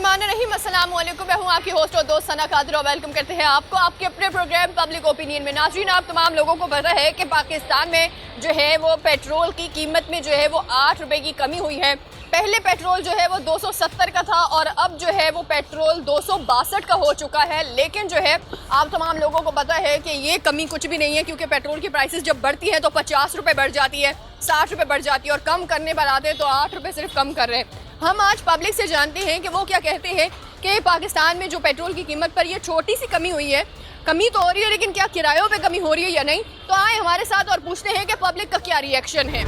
बिस्मिल्लाहिर्रहमानिर्रहीम, अस्सलाम वालेकुम। मैं हूँ आपकी होस्ट और दोस्त सना कादिर और वेलकम करते हैं आपको आपके अपने प्रोग्राम पब्लिक ओपिनियन में। नाज़रीन, आप तमाम लोगों को पता है कि पाकिस्तान में जो है वो पेट्रोल की कीमत में जो है वो 8 रुपये की कमी हुई है। पहले पेट्रोल जो है वो 270 का था और अब जो है वो पेट्रोल 262 का हो चुका है। लेकिन जो है आप तमाम लोगों को पता है कि ये कमी कुछ भी नहीं है, क्योंकि पेट्रोल की प्राइसेस जब बढ़ती है तो 50 रुपये बढ़ जाती है, 60 रुपये बढ़ जाती है और कम करने पर आते हैं तो 8 रुपये सिर्फ कम कर रहे हैं। हम आज पब्लिक से जानते हैं कि वो क्या कहते हैं कि पाकिस्तान में जो पेट्रोल की कीमत पर ये छोटी सी कमी हुई है। कमी तो हो रही है, लेकिन क्या किरायों पे कमी हो रही है या नहीं? तो आए हमारे साथ और पूछते हैं कि पब्लिक का क्या रिएक्शन है।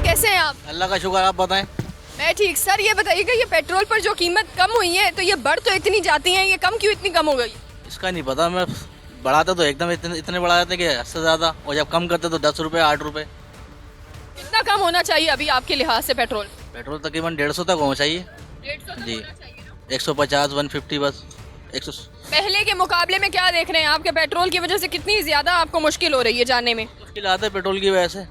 कैसे हैं आप? अल्लाह का शुक्र, आप बताएं। मैं ठीक। सर ये बताइएगा, ये पेट्रोल पर जो कीमत कम हुई है तो ये बढ़ तो इतनी जाती है, ये कम क्यों इतनी कम हो गई? इसका नहीं पता। मैं बढ़ाता तो एकदम इतने बढ़ा देते कि हद से ज़्यादा, और जब कम करते तो 10 रुपये 8 रुपये। कितना कम होना चाहिए अभी आपके लिहाज से पेट्रोल? पेट्रोल तकरीबन 150 तक होना चाहिए 150 जी। होना चाहिए ना? 150 150 बस 100। पहले के मुकाबले में क्या देख रहे हैं आपके पेट्रोल की वजह से कितनी ज़्यादा आपको मुश्किल हो रही है जानने में? मुश्किल आता है पेट्रोल की वजह से।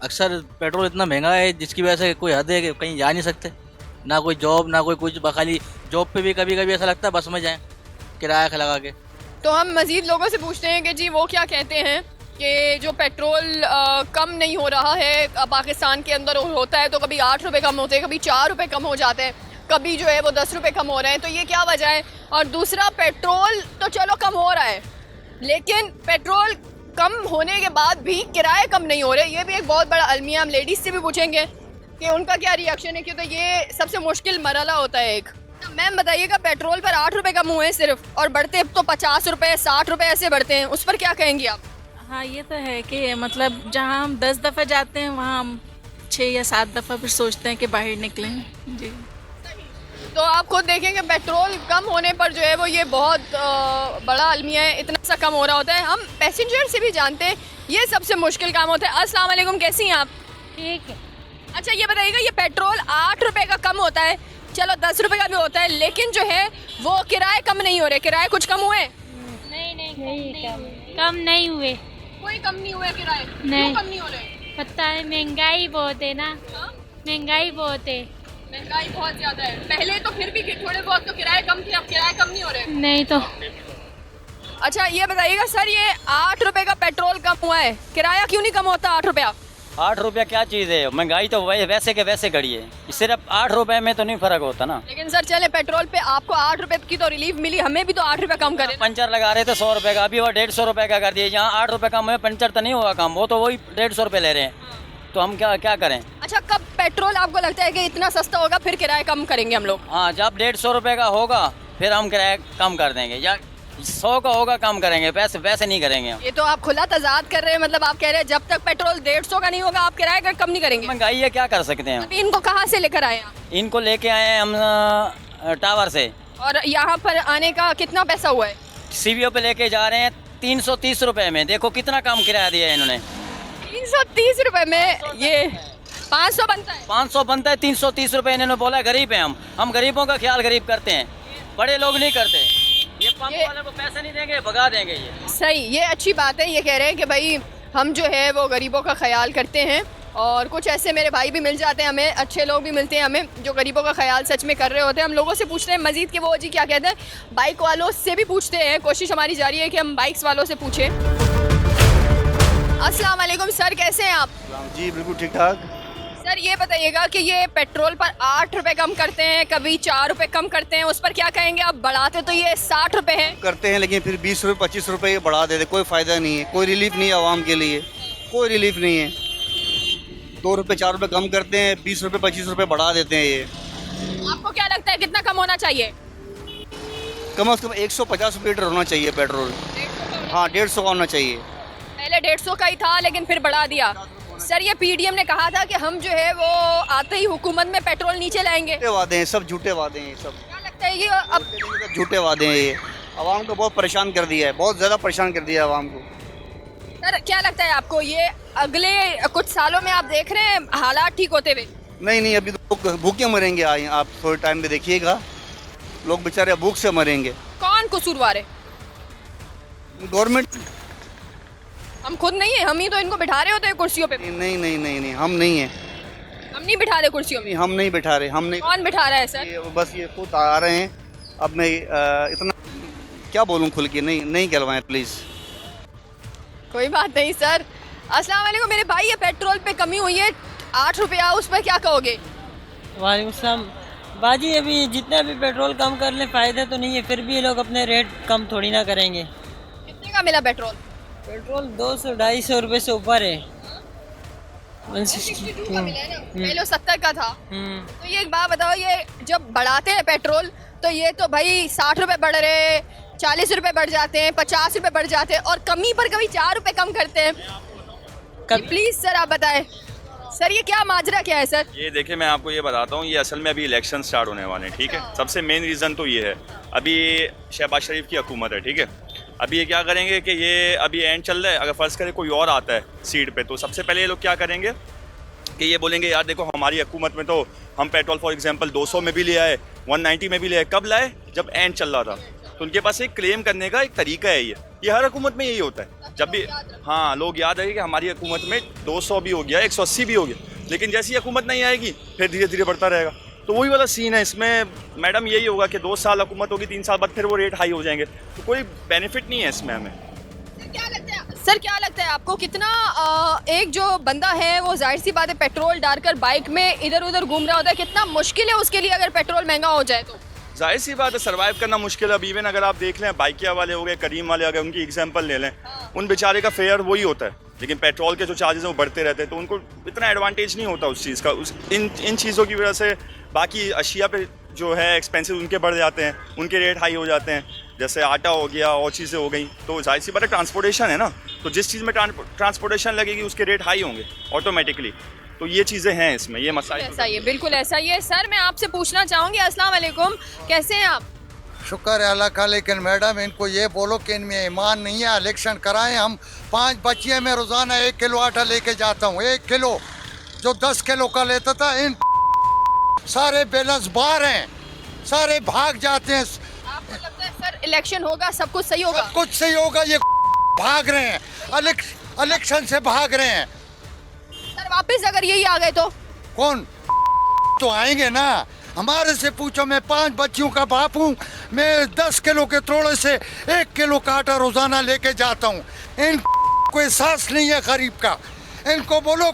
अक्सर पेट्रोल इतना महंगा है जिसकी वजह से कोई हद है कि कहीं जा नहीं सकते, ना कोई जॉब ना कोई कुछ। बखाली जॉब पे भी कभी कभी ऐसा लगता है बस में जाएं किराया लगा के। तो हम मज़ीद लोगों से पूछते हैं कि जी वो क्या कहते हैं कि जो पेट्रोल कम नहीं हो रहा है पाकिस्तान के अंदर होता है तो कभी 8 रुपये कम होते हैं, कभी 4 रुपये कम हो जाते हैं, कभी जो है वो 10 रुपये कम हो रहे हैं, तो ये क्या वजह है? और दूसरा, पेट्रोल तो चलो कम हो रहा है, लेकिन पेट्रोल कम होने के बाद भी किराए कम नहीं हो रहे। ये भी एक बहुत बड़ा अलमिया। हम लेडीज़ से भी पूछेंगे कि उनका क्या रिएक्शन है, क्योंकि ये सबसे मुश्किल मरहला होता है एक। मैम बताइएगा, पेट्रोल पर 8 रुपये कम हुए सिर्फ और बढ़ते तो 50 रुपये 60 रुपये ऐसे बढ़ते हैं, उस पर क्या कहेंगी आप? हाँ, ये तो है कि मतलब जहाँ हम 10 दफ़ा जाते हैं वहाँ हम 6 या 7 दफ़ा फिर सोचते हैं कि बाहर निकलें। जी, तो आप खुद देखें कि पेट्रोल कम होने पर जो है वो ये बहुत बड़ा अलमिया है, इतना सा कम हो रहा होता है। हम पैसेंजर से भी जानते हैं ये सबसे मुश्किल काम होता है। अस्सलाम वालेकुम, कैसी हैं आप? ठीक है। अच्छा ये बताइएगा, ये पेट्रोल 8 रुपये का कम होता है, चलो 10 रुपये का भी होता है, लेकिन जो है वो किराए कम नहीं हो रहे। किराए कुछ कम हुए? नहीं, कम नहीं हुए। कोई कम नहीं हुए किराए? नहीं। क्यों कम नहीं हो रहे? पता है, महंगाई बहुत है ना। हाँ? महंगाई बहुत है। महंगाई बहुत ज्यादा है। पहले तो फिर भी थोड़े बहुत तो किराए कम थे, अब किराए कम नहीं हो रहे। नहीं तो अच्छा ये बताइएगा सर, ये 8 रुपये का पेट्रोल कम हुआ है, किराया क्यों नहीं कम होता 8 रुपया? 8 रुपया क्या चीज़ है? महंगाई तो वैसे के वैसे घड़ी है, सिर्फ 8 रुपए में तो नहीं फर्क होता ना। लेकिन सर चले पेट्रोल पे आपको 8 रुपए की तो रिलीफ मिली, हमें भी तो 8 रुपये कम करे। पंचर लगा रहे थे 100 रुपए का, अभी वो 150 रुपए का कर दिए। यहाँ 8 रुपए कम हुए, पंचर तो नहीं हुआ कम, वो तो वही 150 रुपए ले रहे हैं। तो हम क्या क्या करें? अच्छा, कब पेट्रोल आपको लगता है कि इतना सस्ता होगा फिर किराया कम करेंगे हम लोग? हाँ, जब 150 रुपए का होगा फिर हम किराया कम कर देंगे, या 100 का होगा कम करेंगे, वैसे नहीं करेंगे हम। ये तो आप खुला तजाद कर रहे हैं। मतलब आप कह रहे हैं जब तक पेट्रोल 150 का नहीं होगा आप किराया कम नहीं करेंगे? महंगाई है, क्या कर सकते हैं हम? अभी इनको कहाँ से लेकर आए आप? इनको लेके आए हैं हम टावर से। और यहाँ पर आने का कितना पैसा हुआ है? CBO पे लेके जा रहे हैं 330 रुपए में। देखो कितना कम किराया दिया है इन्होंने। 330 रुपए में ये 500 बनता है। 500 बनता है, 330 रुपए इन्होंने बोला। गरीब हैं हम गरीबों का ख्याल गरीब करते हैं, बड़े लोग नहीं करते। ये पंप वाले को पैसे नहीं देंगे, भगा देंगे। ये सही, ये अच्छी बात है। ये कह रहे हैं कि भाई हम जो है वो गरीबों का ख्याल करते हैं, और कुछ ऐसे मेरे भाई भी मिल जाते हैं हमें, अच्छे लोग भी मिलते हैं हमें जो गरीबों का ख्याल सच में कर रहे होते हैं। हम लोगों से पूछते हैं मजीद कि वो जी क्या कहते हैं। बाइक वालों से भी पूछते हैं, कोशिश हमारी जारी है कि हम बाइक्स वालों से पूछें। अस्सलाम वालेकुम सर, कैसे हैं आप? जी बिल्कुल ठीक ठाक। सर ये बताइएगा कि ये पेट्रोल पर 8 रुपये कम करते हैं, कभी 4 रुपये कम करते हैं, उस पर क्या कहेंगे आप? बढ़ाते तो ये 60 रुपये हैं। करते हैं लेकिन फिर 20 रुपये 25 रुपये बढ़ा देते, कोई फ़ायदा नहीं है, कोई रिलीफ नहीं है आवाम के लिए, कोई रिलीफ नहीं है। 2 रुपये 4 रुपये कम करते हैं, 20 रुपये 25 रुपये बढ़ा देते हैं। ये आपको क्या लगता है कितना कम होना चाहिए? कम से कम 150 रुपये लीटर होना चाहिए पेट्रोल। हाँ, 150 का होना चाहिए। पहले 150 का ही था लेकिन फिर बढ़ा दिया। सर ये PDM ने कहा था कि हम जो है वो आते ही हुकूमत में पेट्रोल नीचे लाएंगे। झूठे वादे हैं, सब झूठे वादे हैं। सब क्या लगता है ये अब? झूठे वादे हैं। ये आवाम को बहुत परेशान कर दिया है, बहुत ज़्यादा परेशान कर दिया है आवाम को। सर क्या लगता है आपको ये अगले कुछ सालों में आप देख रहे हैं हालात ठीक होते हुए? नहीं, अभी तो भूखे मरेंगे। आप थोड़े टाइम में देखिएगा, लोग बेचारे भूख से मरेंगे। कौन कसूरवार है? गवर्नमेंट हम खुद नहीं है, हम ही तो इनको बिठा रहे होते हैं कुर्सियों पे। नहीं नहीं नहीं नहीं, हम नहीं हैं, हम नहीं बिठा रहे कुर्सियों में। नहीं हम नहीं बैठा रहे, हम नहीं, कौन बिठा रहा है सर? बस ये खुद आ रहे हैं। अब मैं इतना क्या बोलूं खुल के, नहीं कहलवाएं प्लीज़। कोई बात नहीं सर। अस्सलाम वालेकुम मेरे भाई, ये पेट्रोल पे कमी हुई है 8 रुपया, उस पर क्या कहोगे? वालेकुम सलाम। बाजी अभी जितना भी पेट्रोल कम कर ले फ़ायदा तो नहीं है, फिर भी ये लोग अपने रेट कम थोड़ी ना करेंगे। कितने का मिला पेट्रोल? पेट्रोल 200-250 रुपये से ऊपर है। 162 का मिला है ना, पहले 70 का था। तो ये एक बात बताओ, ये जब बढ़ाते हैं पेट्रोल तो ये तो भाई 60 रुपए बढ़ रहे, 40 रुपए बढ़ जाते हैं, 50 रुपए बढ़ जाते हैं, और कमी पर कभी 4 रुपए कम करते हैं। प्लीज सर आप बताएं सर, ये क्या माजरा क्या है सर? ये देखिए मैं आपको ये बताता हूँ, ये असल में अभी इलेक्शन स्टार्ट होने वाले हैं, ठीक है। सबसे मेन रीज़न तो ये है, अभी शहबाज शरीफ की हुकूमत है, ठीक है। अभी ये क्या करेंगे कि ये अभी एंड चल रहा है, अगर फ़र्ज़ करें कोई और आता है सीट पे, तो सबसे पहले ये लोग क्या करेंगे कि ये बोलेंगे यार देखो हमारी हुकूमत में तो हम पेट्रोल फॉर एग्जांपल 200 में भी ले आए, 190 में भी ले आए। कब लाए? जब एंड चल रहा था। तो उनके पास एक क्लेम करने का एक तरीका है, ये हर हुकूमत में यही होता है। जब भी हाँ लोग याद रखें कि हमारी हुकूमत में 200 भी हो गया, 180 भी हो गया, लेकिन जैसी हुकूमत नहीं आएगी फिर धीरे धीरे बढ़ता रहेगा। तो वही वाला सीन है इसमें मैडम, यही होगा कि 2 साल हुकूमत होगी, 3 साल बाद फिर वो रेट हाई हो जाएंगे। तो कोई बेनिफिट नहीं है इसमें हमें। सर क्या लगता है आपको, कितना एक जो बंदा है वो जाहिर सी बात है पेट्रोल डालकर बाइक में इधर उधर घूम रहा होता है, कितना मुश्किल है उसके लिए अगर पेट्रोल महंगा हो जाए तो? जाहिर सी बात है सर्वाइव करना मुश्किल है। अब इवन अगर आप देख लें बाइकिया वाले हो गए, करीम वाले अगर उनकी एग्जांपल ले लें, उन बेचारे का फेयर वही होता है, लेकिन पेट्रोल के जो चार्जेस हैं वो बढ़ते रहते हैं, तो उनको इतना एडवांटेज नहीं होता उस चीज़ का। इन चीज़ों की वजह से बाकी अशिया पे जो है एक्सपेंसिव उनके बढ़ जाते हैं, उनके रेट हाई हो जाते हैं। जैसे आटा हो गया और चीज़ें हो गई, तो जाहिर सी बात है ट्रांसपोर्टेशन है ना, तो जिस चीज़ में ट्रांसपोर्टेशन लगेगी उसके रेट हाई होंगे ऑटोमेटिकली। तो ये चीज़ें हैं इसमें, ये मसाइल ऐसा ही है, बिल्कुल ऐसा ही है। सर मैं आपसे पूछना चाहूँगी, अस्सलाम वालेकुम, कैसे हैं आप? शुक्र है अल्लाह का, लेकिन मैडम इनको ये बोलो कि इनमें ईमान नहीं है, इलेक्शन कराएं। हम 5 बच्चियों में रोज़ाना 1 किलो आटा लेके जाता हूँ, 1 किलो जो 10 किलो का लेता था। इन सारे बैलेंस बाहर हैं, सारे भाग जाते हैं। आपको लगता है सर इलेक्शन होगा सब कुछ सही होगा? कुछ सही होगा, ये भाग रहे हैं, इलेक्शन से भाग रहे हैं। सर वापस अगर यही आ गए तो? कौन तो आएंगे ना, हमारे से पूछो। मैं 5 बच्चियों का बाप हूँ, मैं 10 किलो के तोड़े से 1 किलो का आटा रोजाना लेके जाता हूँ। इन कोई एहसास नहीं है गरीब का। इनको बोलो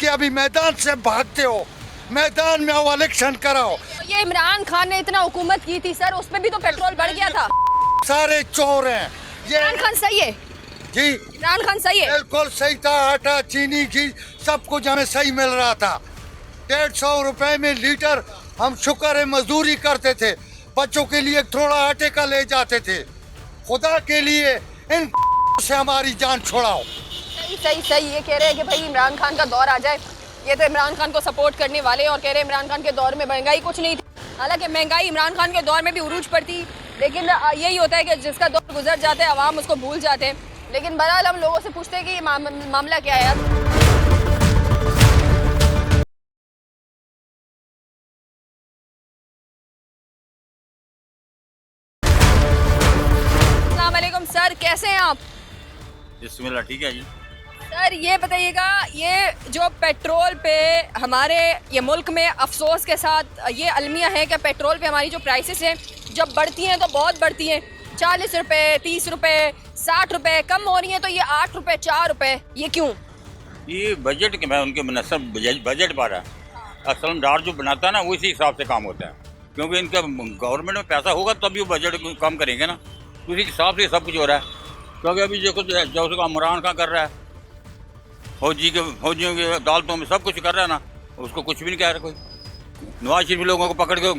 कि अभी मैदान से भागते हो, मैदान में आओ, इलेक्शन कराओ। ये इमरान खान ने इतना हुकूमत की थी सर, उसमें भी तो पेट्रोल बढ़ गया था। सारे चोर हैं ये। इमरान खान सही है जी, इमरान खान सही है, बिल्कुल सही था। आटा, चीनी, घी सब कुछ हमें सही मिल रहा था। 150 रुपए में लीटर। हम शुक्र है मजदूरी करते थे, बच्चों के लिए थोड़ा आटे का ले जाते थे। खुदा के लिए इन से हमारी जान छुड़ाओ। सही ये कह रहे हैं कि भाई इमरान खान का दौर आ जाए। ये तो इमरान खान को सपोर्ट करने वाले और कह रहे हैं इमरान खान के दौर में महंगाई कुछ नहीं थी। हालांकि महंगाई इमरान खान के दौर में भी उरूज पड़ती, लेकिन यही होता है कि जिसका दौर गुजर जाता है आवाम उसको भूल जाते हैं। लेकिन बहरहाल हम लोगों से पूछते हैं कि ये मामला क्या है यार। अस्सलाम वालेकुम सर, कैसे हैं आप? बिस्मिल्लाह, ठीक है जी। सर ये बताइएगा, ये जो पेट्रोल पे हमारे ये मुल्क में अफसोस के साथ ये अलमिया है कि पेट्रोल पे हमारी जो प्राइसेस हैं जब बढ़ती हैं तो बहुत बढ़ती हैं, 40 रुपए, 30 रुपए, 60 रुपए, कम हो रही हैं तो ये 8 रुपए, 4 रुपए, ये क्यों? ये बजट के मैं उनके मुनसब बजट पा रहा है। असल दार जो बनाता है ना उसी हिसाब से काम होता है, क्योंकि इनका गवर्नमेंट में पैसा होगा तभी वो बजट कम करेंगे ना, उसी हिसाब से सब कुछ हो रहा है। क्योंकि अभी जो इमरान खान कर रहा है, फौजियों की अदालतों में सब कुछ कर रहा है ना, उसको कुछ भी नहीं कह रहा कोई। नवाज शरीफ लोगों को पकड़ के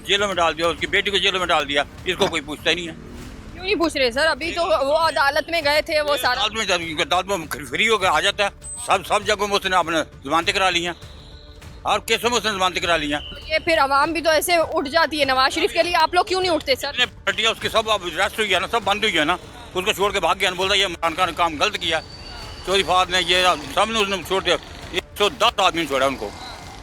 जेलों में डाल दिया, उसकी बेटी को जेलों में डाल दिया, इसको कोई पूछता ही नहीं है। क्यों नहीं पूछ रहे सर? अभी तो वो अदालत में गए थे, वो सारा अदालत में फ्री होकर आ जाता है। सब जगहों में उसने अपने जमानतें करा ली हैं, और केसों में उसने जमानतें करा ली हैं। ये फिर आवाम भी तो ऐसे उठ जाती है नवाज शरीफ के लिए, आप लोग क्यों नहीं उठते सर? पार्टियाँ उसकी सब अब अरेस्ट हुई है ना, सब बंद हुई है ना, उसको छोड़ के भाग गया, बोलता ये इमरान खान ने काम गलत किया, चोरी फाद ने ये सब ने उसने छोड़ दिया। 110 आदमी छोड़ा उनको,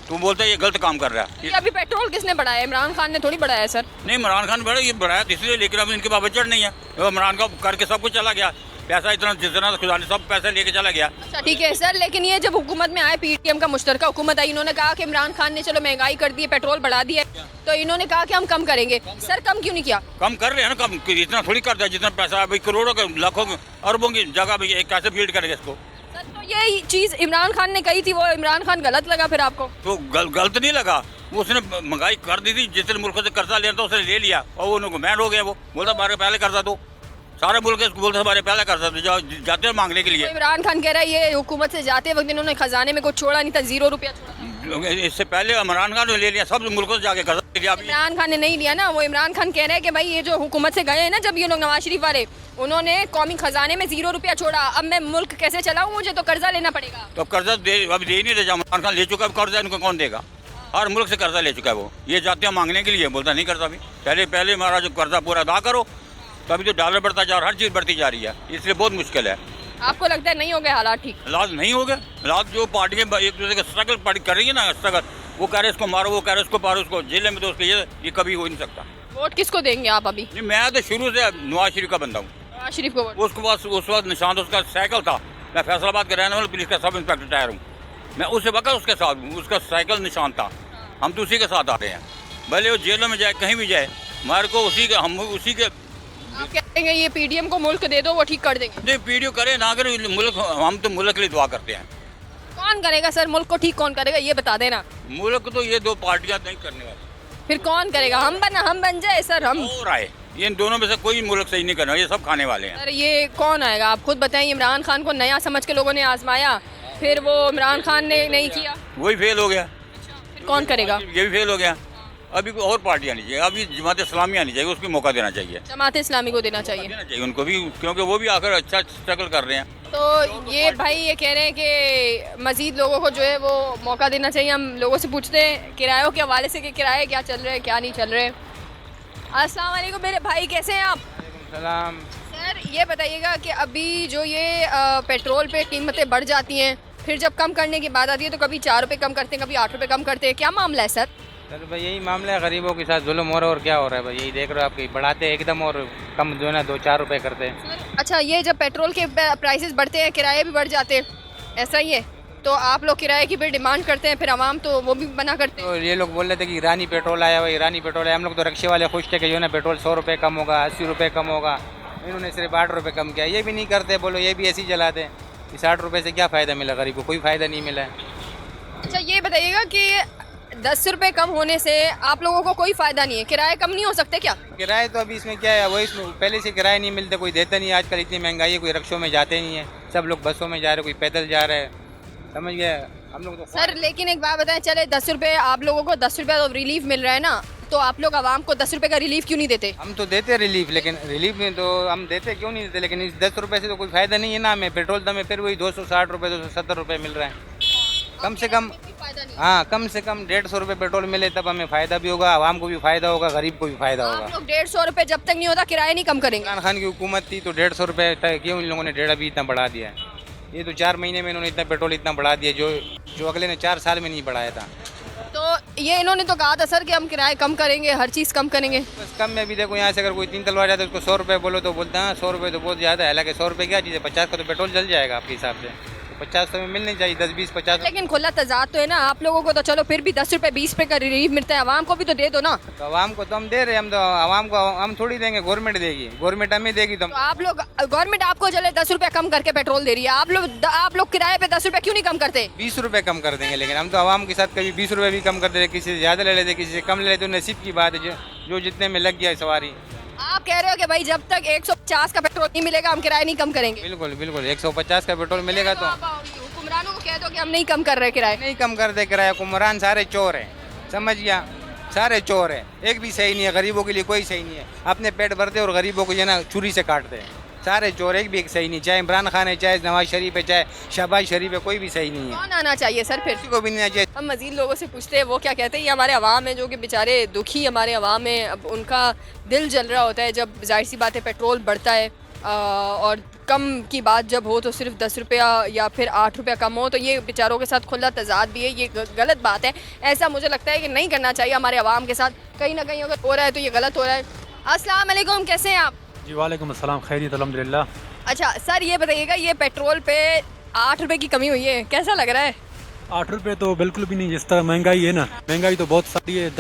तो बोलते हैं ये गलत काम कर रहा है। ये अभी पेट्रोल किसने बढ़ाया? इमरान खान ने थोड़ी बढ़ाया है सर। नहीं, इमरान खान बढ़ा, ये बढ़ाया इसलिए, लेकिन अब इनके पास बजट नहीं है। तो इमरान का करके सब कुछ चला गया, पैसा इतना जितना खुदा ने सब पैसे लेके चला गया। अच्छा ठीक है सर, लेकिन ये जब हुकूमत में आए, पीटीएम का मुश्तरका हुकूमत आई, इन्होंने कहा कि इमरान खान ने चलो महंगाई कर दी है, पेट्रोल बढ़ा दिया है, तो इन्होंने कहा कि हम कम करेंगे। सर कम क्यों नहीं किया? कम कर रहे हैं ना, कम इतना थोड़ी करता है जितना पैसा भाई करोड़ों के लाखों के अरबों की जगह भाई एक कैसे फील्ड करेगा इसको। सर तो ये चीज इमरान खान ने कही थी, वो इमरान खान गलत लगा फिर आपको? तो गलत नहीं लगा, उसने महंगाई कर दी थी, जितने मुल्कों से कर्जा लिया था उसने ले लिया और वो उनको मैन हो गया। वो बोलता हमारे पहले कर्जा दो, सारे मुल्क बोलते हमारे पहले कर्जा दो, जाते हैं मांगने के लिए। तो इमरान खान कह रहा है ये हुकूमत से जाते वक्त इन्होंने खजाने में कुछ छोड़ा नहीं था, 0 रुपया छोड़ा। इससे पहले इमरान खान ने ले लिया, सब मुल्कों से जाके कर्जा ले लिया। इमरान खान ने नहीं लिया ना, वो इमरान खान कह रहे हैं कि भाई ये जो हुकूमत से गए हैं ना, जब ये लोग नवाज शरीफ वाले, उन्होंने कौमी खजाने में 0 रुपया छोड़ा, अब मैं मुल्क कैसे चलाऊं, मुझे तो कर्जा लेना पड़ेगा। तो कर्जा अभी दे ही नहीं रहा, इमरान खान ले चुका है कर्जा, इनको कौन देगा? हर मुल्क से कर्जा ले चुका है वो, ये जाते हैं मांगने के लिए, बोलता नहीं करता। अभी पहले हमारा जो कर्जा पूरा अदा करो, तो अभी तो डॉलर बढ़ता जा रहा है, हर चीज़ बढ़ती जा रही है, इसलिए बहुत मुश्किल है। आपको लगता है नहीं हो गए हालात ठीक? हालात नहीं हो गए, हालात जो पार्टियाँ एक दूसरे का स्ट्रगल कर रही है ना, स्ट्रगल, वो कह रहे इसको मारो, वो कह रहे इसको मारो, उसको जेल में, तो उसके ये कभी हो नहीं सकता। वोट किसको देंगे आप अभी? नहीं, मैं तो शुरू से नवाज शरीफ का बंदा हूँ। नवाज शरीफ को वोट? उसके बाद उस वक्त निशान उसका साइकिल था, मैं फैसलाबाद के रहने वाला पुलिस का सब इंस्पेक्टर टायर हूँ, मैं उस वक्त उसके साथ हूँ, उसका साइकिल निशान था, हम तो उसी के साथ आते हैं, भले वो जेलों में जाए कहीं भी जाए, हमारे को हम उसी के। आप कहेंगे ये पीडीएम को मुल्क दे दो, वो ठीक कर देंगे? नहीं, पीडीओ करे ना करे, मुल्क, हम तो मुल्क के लिए दुआ करते हैं। कौन करेगा सर मुल्क को ठीक? कौन करेगा ये बता देना। मुल्क तो ये दो पार्टियां नहीं करने वाली, फिर कौन करेगा? हम बन जाए सर, हम और आए, ये इन दोनों में से कोई मुल्क सही नहीं करना, ये सब खाने वाले हैं। सर ये कौन आएगा? आप खुद बताएं। इमरान खान को नया समझ के लोगों ने आजमाया, फिर वो इमरान खान ने नहीं किया, वही फेल हो गया, फिर कौन करेगा? ये भी फेल हो गया। अभी कोई और पार्टी आनी चाहिए, अभी जमात इस्लामी आनी चाहिए, उसको मौका देना चाहिए, जमात इस्लामी को देना चाहिए उनको भी, क्योंकि वो भी आकर अच्छा स्ट्रगल कर रहे हैं। तो ये भाई ये कह रहे हैं कि मजीद लोगों को जो है वो मौका देना चाहिए। हम लोगों से पूछते हैं किरायों के हवाले से कि किराए क्या चल रहे हैं, क्या नहीं चल रहे। अस्सलाम वालेकुम मेरे भाई, कैसे हैं आप? सलाम। सर ये बताइएगा कि अभी जो ये पेट्रोल पे कीमतें बढ़ जाती हैं, फिर जब कम करने की बात आती है तो कभी 4 रुपये कम करते हैं, कभी 8 रुपये कम करते हैं, क्या मामला है सर? सर भाई यही मामला है, गरीबों के साथ जुल्म हो रहा है और क्या हो रहा है भाई, यही देख रहे हो आप, बढ़ाते हैं एकदम और कम जो है ना 2-4 रुपये करते हैं। अच्छा, ये जब पेट्रोल के प्राइसेस बढ़ते हैं किराए भी बढ़ जाते हैं, ऐसा ही है? तो आप लोग किराए की भी डिमांड करते हैं, फिर आवाम तो वो भी मना करते हैं। तो ये लोग बोल रहे थे कि ईरानी पेट्रोल आया हुआ, ईरानी पेट्रोल आया, हम लोग तो रिक्शे वाले खुश थे कि जो है ना पेट्रोल 100 रुपये कम होगा, 80 रुपये कम होगा, इन्होंने सिर्फ 8 रुपये कम किया। ये भी नहीं करते, बोलो ये भी ऐसे ही चलाते हैं। 60 रुपये से क्या फ़ायदा मिला गरीब को? कोई फ़ायदा नहीं मिला है। अच्छा ये बताइएगा कि 10 रुपये कम होने से आप लोगों को कोई फ़ायदा नहीं है, किराए कम नहीं हो सकते क्या? किराए तो अभी इसमें क्या है, वही पहले से किराए नहीं मिलते, कोई देता नहीं। आजकल इतनी महंगाई है, कोई रिक्शों में जाते नहीं है, सब लोग बसों में जा रहे, कोई पैदल जा रहे हैं, समझ गए हम लोग तो। सर लेकिन एक बात बताएं, चले 10 रुपये आप लोगों को 10 रुपये तो रिलीफ मिल रहा है ना, तो आप लोग आवाम को 10 रुपये का रिलीफ क्यों नहीं देते? हम तो देते रिलीफ, लेकिन रिलीफ में तो हम देते क्यों नहीं देते, लेकिन इस 10 रुपये से तो कोई फ़ायदा नहीं है ना हमें। पेट्रोल तो हमें फिर वही 260 रुपये 270 रुपये मिल रहा है, कम से कम। हाँ, कम से कम 150 रुपये पेट्रोल मिले तब हमें फ़ायदा भी होगा, आवाम को भी फ़ायदा होगा, गरीब को भी फ़ायदा होगा। आप लोग 150 रुपये जब तक नहीं होता किराए नहीं कम करेंगे? इमरान खान की हुकूमत थी तो 150 रुपये क्यों इन लोगों ने 1.5 अभी इतना बढ़ा दिया है? ये तो 4 महीने में इन्होंने इतना पेट्रोल इतना बढ़ा दिया जो अगले ने 4 साल में नहीं बढ़ाया था। तो ये इन्होंने तो कहा था सर कि हम किराए कम करेंगे, हर चीज़ कम करेंगे। बस कम में भी देखो, यहाँ से अगर कोई 3 तलवार जाता है उसको 100 रुपये बोलो तो बोलते हैं 100 रुपये तो बहुत ज़्यादा है। हालांकि 100 रुपये क्या चीज़ है, 50 का तो पेट्रोल जल जाएगा आपके हिसाब से, तो 50 तो में मिलनी चाहिए, 10, 20, 50। लेकिन खुला तजाद तो है ना, आप लोगों को तो चलो फिर भी 10 रुपये 20 रुपये का रिलीफ मिलता है, आवाम को भी तो दे दो ना। तो आवाम को तो हम दे रहे हैं, हम तो आवाम को हम थोड़ी देंगे, गवर्नमेंट देगी, गवर्नमेंट हमें देगी। तो आप लोग, गवर्नमेंट आपको चले 10 रुपये कम करके पेट्रोल दे रही है, आप लोग किराए पे 10 रुपये क्यों नहीं कम करते? 20 रुपये कम कर देंगे, लेकिन हम तो आवाम के साथ कभी 20 रुपये भी कम कर दे रहे, किसी से ज़्यादा ले लेते, किसी से कम ले लेते, तो नसीब की बात है, जो जितने में लग गया सवारी। आप कह रहे हो कि भाई जब तक 150 का पेट्रोल नहीं मिलेगा हम किराए नहीं कम करेंगे? बिल्कुल बिल्कुल, 150 का पेट्रोल मिलेगा तो हुक्मरानों को कह दो कि हम नहीं कम कर रहे किराए। नहीं कम कर दे किराया, हुक्मरान सारे चोर हैं, समझ गया, सारे चोर हैं, एक भी सही नहीं है, गरीबों के लिए कोई सही नहीं है। अपने पेट भरते और गरीबों को जो ना छुरी से काटते हैं, सारे चोर, एक भी एक सही नहीं, चाहे इमरान खान है, चाहे नवाज शरीफ है, चाहे शहबाज शरीफ है, कोई भी सही नहीं है। कौन आना चाहिए सर फिर? किसी को भी नहीं आना चाहिए। हम मजीद लोगों से पूछते हैं वो क्या कहते हैं। ये हमारे अवाम है जो कि बेचारे दुखी हमारे अवाम है, अब उनका दिल जल रहा होता है जब जाहिर सी बात है पेट्रोल बढ़ता है, और कम की बात जब हो तो सिर्फ 10 रुपया या फिर 8 रुपया कम हो, तो ये बेचारों के साथ खुला तजाद भी है, ये गलत बात है। ऐसा मुझे लगता है कि नहीं करना चाहिए हमारे आवाम के साथ, कहीं ना कहीं अगर हो रहा है तो ये गलत हो रहा है। अस्सलाम वालेकुम, कैसे हैं आप? जी वालेकुम अस्सलाम, खैरियत अल्हम्दुलिल्लाह। अच्छा सर, ये बताइएगा ये पेट्रोल पे 8 रुपए की कमी हुई है, कैसा लग रहा है? 8 रुपये तो बिल्कुल भी नहीं, जिस तरह महंगाई है ना, महंगाई तो बहुत सारी है।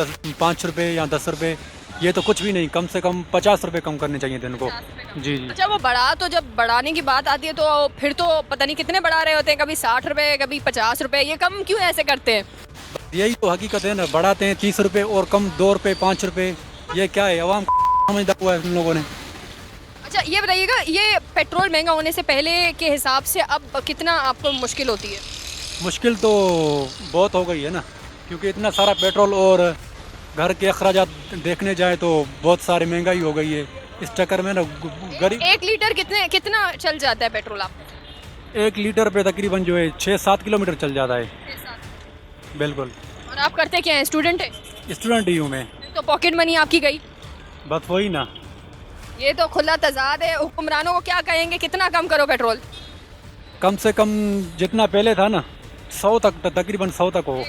5 रुपये या 10 रुपये ये तो कुछ भी नहीं, कम से कम 50 रुपये कम करने चाहिए थे इनको। जी जी। अच्छा, वो बढ़ा तो जब बढ़ाने की बात आती है तो फिर तो पता नहीं कितने बढ़ा रहे होते हैं, कभी 60 रुपये कभी 50 रुपये, ये कम क्यों ऐसे करते हैं? यही तो हकीकत है ना, बढ़ाते हैं 30 रुपये और कम 2 रुपये 5 रुपये, ये क्या है? अवाम समझदार हुआ है उन लोगों ने। अच्छा ये बताइएगा, ये पेट्रोल महंगा होने से पहले के हिसाब से अब कितना आपको मुश्किल होती है? मुश्किल तो बहुत हो गई है ना, क्योंकि इतना सारा पेट्रोल और घर के अखराजात देखने जाए तो बहुत सारी महंगाई हो गई है। इस चक्कर में ना गरीब 1 लीटर कितना चल जाता है पेट्रोल आप? 1 लीटर पे तकरीबन जो है 6-7 किलोमीटर चल जाता है। बिल्कुल। और आप करते क्या हैं? स्टूडेंट है? स्टूडेंट ही हूँ मैं। तो पॉकेट मनी आपकी गई। बस वही ना, ये तो खुला तजाद है। हुक्मरानों को क्या कहेंगे, कितना कम करो पेट्रोल? कम से कम जितना पहले था ना 100 तक, तकरीबन 100 तक हो।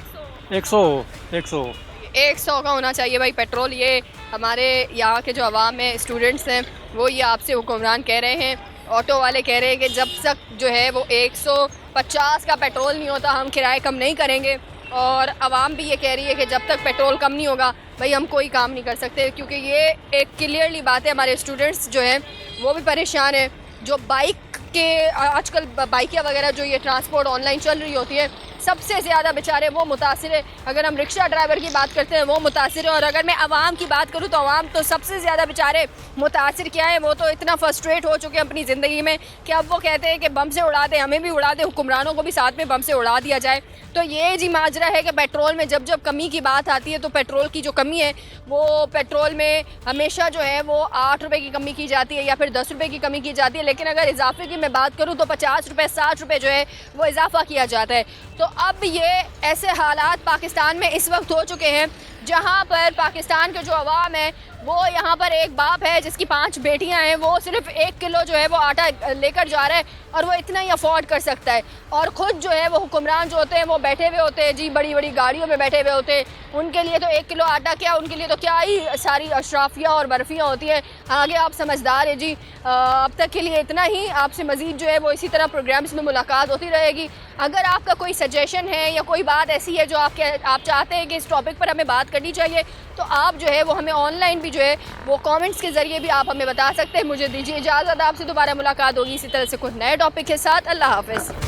100 का होना चाहिए भाई पेट्रोल। ये हमारे यहाँ के जो अवाम है, स्टूडेंट्स हैं, वो ये आपसे हुक्मरान कह रहे हैं, ऑटो वाले कह रहे हैं कि जब तक जो है वो 150 का पेट्रोल नहीं होता हम किराए कम नहीं करेंगे। और आवाम भी ये कह रही है कि जब तक पेट्रोल कम नहीं होगा भाई हम कोई काम नहीं कर सकते, क्योंकि ये एक क्लियरली बात है। हमारे स्टूडेंट्स जो हैं वो भी परेशान है, जो बाइक के आजकल बाइकें वगैरह जो ये ट्रांसपोर्ट ऑनलाइन चल रही होती है, सबसे ज़्यादा बेचारे वो मुतासिर है। अगर हम रिक्शा ड्राइवर की बात करते हैं वो मुतासिर है, और अगर मैं आवाम की बात करूँ तो आवाम तो सबसे ज़्यादा बेचारे मुतासिर क्या है, वो तो इतना फ्रस्ट्रेट हो चुके हैं अपनी ज़िंदगी में कि अब वो कहते हैं कि बम से उड़ा दे, हमें भी उड़ा दे, हुक्मरानों को भी साथ में बम से उड़ा दिया जाए। तो ये जी माजरा है कि पेट्रोल में जब जब कमी की बात आती है तो पेट्रोल की जो कमी है वो पेट्रोल में हमेशा जो है वो 8 रुपये की कमी की जाती है या फिर 10 रुपये की कमी की जाती है। लेकिन अगर इजाफे की मैं बात करूँ तो 50 रुपये 60 रुपये जो है वो इजाफा किया जाता है। तो अब ये ऐसे हालात पाकिस्तान में इस वक्त हो चुके हैं जहाँ पर पाकिस्तान के जो अवाम है वो, यहाँ पर एक बाप है जिसकी 5 बेटियाँ हैं, वो सिर्फ 1 किलो जो है वो आटा लेकर जा रहा है और वो इतना ही अफोर्ड कर सकता है। और ख़ुद जो है वो हुक्मरान जो होते हैं वो बैठे हुए होते हैं जी, बड़ी बड़ी गाड़ियों में बैठे हुए होते हैं। उनके लिए तो 1 किलो आटा क्या, उनके लिए तो क्या ही सारी अशराफियाँ और बर्फ़ियाँ होती हैं। आगे आप समझदार है जी। अब तक के लिए इतना ही। आपसे मज़ीद जो है वो इसी तरह प्रोग्राम्स में मुलाकात होती रहेगी। अगर आपका कोई सजेशन है या कोई बात ऐसी है जो आप चाहते हैं कि इस टॉपिक पर हमें बात करनी चाहिए, तो आप जो है वो हमें ऑनलाइन भी जो है वो कमेंट्स के ज़रिए भी आप हमें बता सकते हैं। मुझे दीजिए इजाज़त, आपसे दोबारा मुलाकात होगी इसी तरह से कुछ नए टॉपिक के साथ। अल्लाह हाफ़िज़।